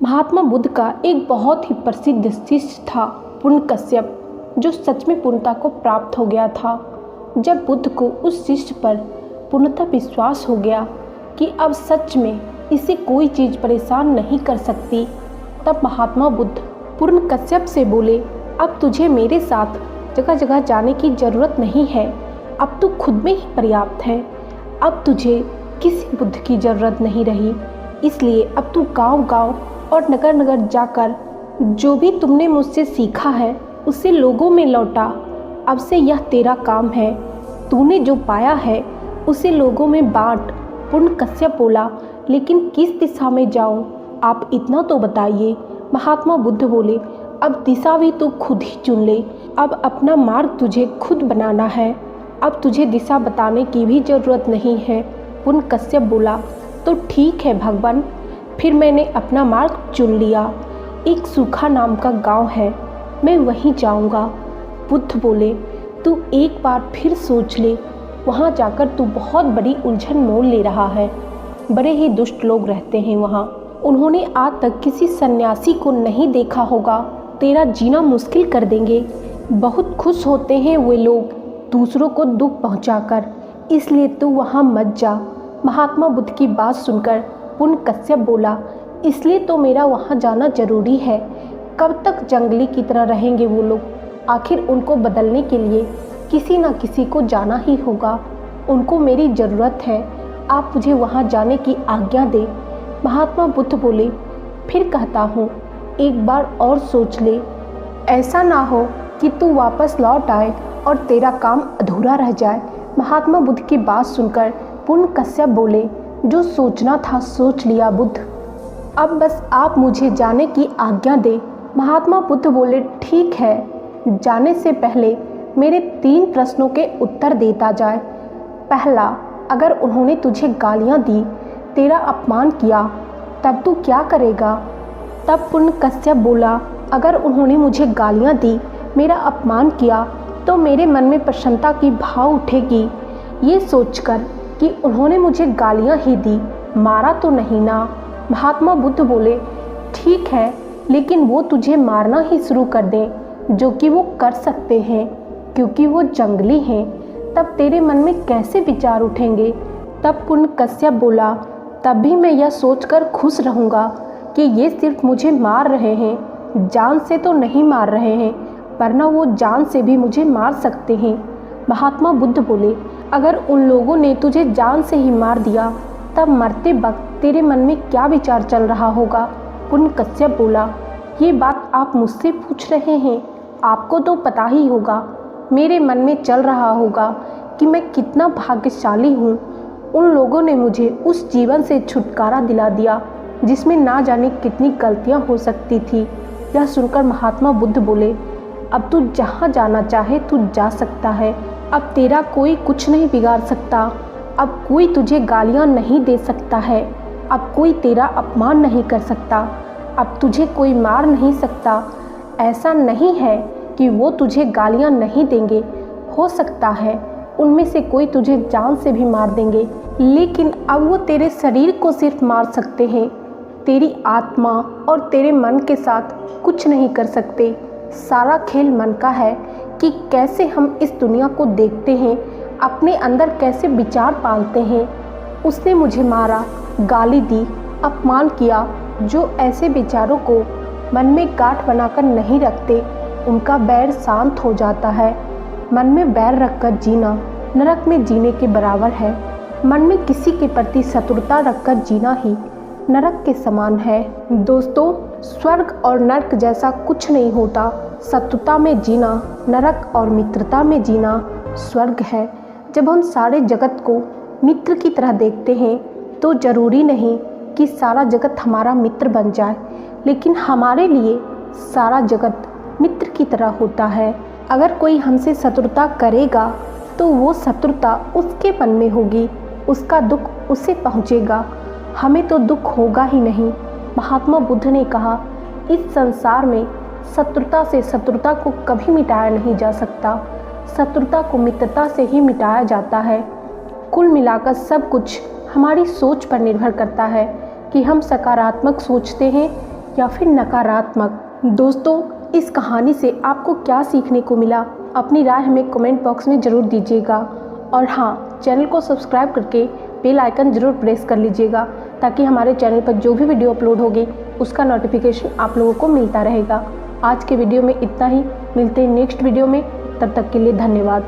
महात्मा बुद्ध का एक बहुत ही प्रसिद्ध शिष्य था पुण्यकश्यप, जो सच में पूर्णता को प्राप्त हो गया था। जब बुद्ध को उस शिष्य पर पूर्णतः विश्वास हो गया कि अब सच में इसे कोई चीज़ परेशान नहीं कर सकती, तब महात्मा बुद्ध पुण्यकश्यप से बोले, अब तुझे मेरे साथ जगह जगह जाने की ज़रूरत नहीं है। अब तू खुद में ही पर्याप्त है। अब तुझे किसी बुद्ध की ज़रूरत नहीं रही। इसलिए अब तू गांव गांव और नगर नगर जाकर जो भी तुमने मुझसे सीखा है उसे लोगों में लौटा। अब से यह तेरा काम है। तूने जो पाया है उसे लोगों में बांट। पुण्यकश्यप बोला, लेकिन किस दिशा में जाऊं? आप इतना तो बताइए। महात्मा बुद्ध बोले, अब दिशा भी तू खुद ही चुन ले। अब अपना मार्ग तुझे खुद बनाना है। अब तुझे दिशा बताने की भी ज़रूरत नहीं है। पुण्यकश्यप बोला, तो ठीक है भगवान, फिर मैंने अपना मार्ग चुन लिया। एक सूखा नाम का गांव है, मैं वहीं जाऊंगा। बुद्ध बोले, तू एक बार फिर सोच ले। वहां जाकर तू बहुत बड़ी उलझन मोल ले रहा है। बड़े ही दुष्ट लोग रहते हैं वहां। उन्होंने आज तक किसी सन्यासी को नहीं देखा होगा। तेरा जीना मुश्किल कर देंगे। बहुत खुश होते हैं वे लोग दूसरों को दुख पहुंचाकर, इसलिए तू वहां मत जा। महात्मा बुद्ध की बात सुनकर पुण्यकश्यप बोला, इसलिए तो मेरा वहाँ जाना जरूरी है। कब तक जंगली की तरह रहेंगे वो लोग? आखिर उनको बदलने के लिए किसी न किसी को जाना ही होगा। उनको मेरी ज़रूरत है। आप मुझे वहाँ जाने की आज्ञा दें। महात्मा बुद्ध बोले, फिर कहता हूँ, एक बार और सोच ले। ऐसा ना हो कि तू वापस लौट आए और तेरा काम अधूरा रह जाए। महात्मा बुद्ध की बात सुनकर पुण्यकश्यप बोले, जो सोचना था सोच लिया बुद्ध, अब बस आप मुझे जाने की आज्ञा दें। महात्मा बुद्ध बोले, ठीक है, जाने से पहले मेरे 3 प्रश्नों के उत्तर देता जाए। पहला, अगर उन्होंने तुझे गालियाँ दी, तेरा अपमान किया, तब तू क्या करेगा? तब पुण्यकश्यप बोला, अगर उन्होंने मुझे गालियाँ दी, मेरा अपमान किया, तो मेरे मन में प्रसन्नता की भाव उठेगी, ये सोचकर कि उन्होंने मुझे गालियाँ ही दी, मारा तो नहीं ना। महात्मा बुद्ध बोले, ठीक है, लेकिन वो तुझे मारना ही शुरू कर दें, जो कि वो कर सकते हैं क्योंकि वो जंगली हैं, तब तेरे मन में कैसे विचार उठेंगे? तब पुण्यकश्यप बोला, तब भी मैं यह सोचकर खुश रहूँगा कि ये सिर्फ मुझे मार रहे हैं, जान से तो नहीं मार रहे हैं, वरना वो जान से भी मुझे मार सकते हैं। महात्मा बुद्ध बोले, अगर उन लोगों ने तुझे जान से ही मार दिया, तब मरते वक्त तेरे मन में क्या विचार चल रहा होगा? पुण्यकश्यप बोला, ये बात आप मुझसे पूछ रहे हैं, आपको तो पता ही होगा। मेरे मन में चल रहा होगा कि मैं कितना भाग्यशाली हूँ। उन लोगों ने मुझे उस जीवन से छुटकारा दिला दिया जिसमें ना जाने कितनी गलतियाँ हो सकती थी। यह सुनकर महात्मा बुद्ध बोले, अब तू जहाँ जाना चाहे तू जा सकता है। अब तेरा कोई कुछ नहीं बिगाड़ सकता। अब कोई तुझे गालियाँ नहीं दे सकता है। अब कोई तेरा अपमान नहीं कर सकता। अब तुझे कोई मार नहीं सकता। ऐसा नहीं है कि वो तुझे गालियाँ नहीं देंगे, हो सकता है उनमें से कोई तुझे जान से भी मार देंगे, लेकिन अब वो तेरे शरीर को सिर्फ मार सकते हैं, तेरी आत्मा और तेरे मन के साथ कुछ नहीं कर सकते। सारा खेल मन का है कि कैसे हम इस दुनिया को देखते हैं, अपने अंदर कैसे विचार पालते हैं। उसने मुझे मारा, गाली दी, अपमान किया। जो ऐसे विचारों को मन में गांठ बनाकर नहीं रखते, उनका बैर शांत हो जाता है। मन में बैर रखकर जीना नरक में जीने के बराबर है। मन में किसी के प्रति शत्रुता रखकर जीना ही नरक के समान है। दोस्तों, स्वर्ग और नरक जैसा कुछ नहीं होता। शत्रुता में जीना नरक और मित्रता में जीना स्वर्ग है। जब हम सारे जगत को मित्र की तरह देखते हैं तो ज़रूरी नहीं कि सारा जगत हमारा मित्र बन जाए, लेकिन हमारे लिए सारा जगत मित्र की तरह होता है। अगर कोई हमसे शत्रुता करेगा तो वो शत्रुता उसके मन में होगी, उसका दुख उसे पहुँचेगा, हमें तो दुख होगा ही नहीं। महात्मा बुद्ध ने कहा, इस संसार में शत्रुता से शत्रुता को कभी मिटाया नहीं जा सकता। शत्रुता को मित्रता से ही मिटाया जाता है। कुल मिलाकर सब कुछ हमारी सोच पर निर्भर करता है कि हम सकारात्मक सोचते हैं या फिर नकारात्मक। दोस्तों, इस कहानी से आपको क्या सीखने को मिला, अपनी राय हमें कमेंट बॉक्स में ज़रूर दीजिएगा। और हाँ, चैनल को सब्सक्राइब करके बेल आइकन ज़रूर प्रेस कर लीजिएगा, ताकि हमारे चैनल पर जो भी वीडियो अपलोड होगी उसका नोटिफिकेशन आप लोगों को मिलता रहेगा। आज के वीडियो में इतना ही, मिलते हैं नेक्स्ट वीडियो में, तब तक के लिए धन्यवाद।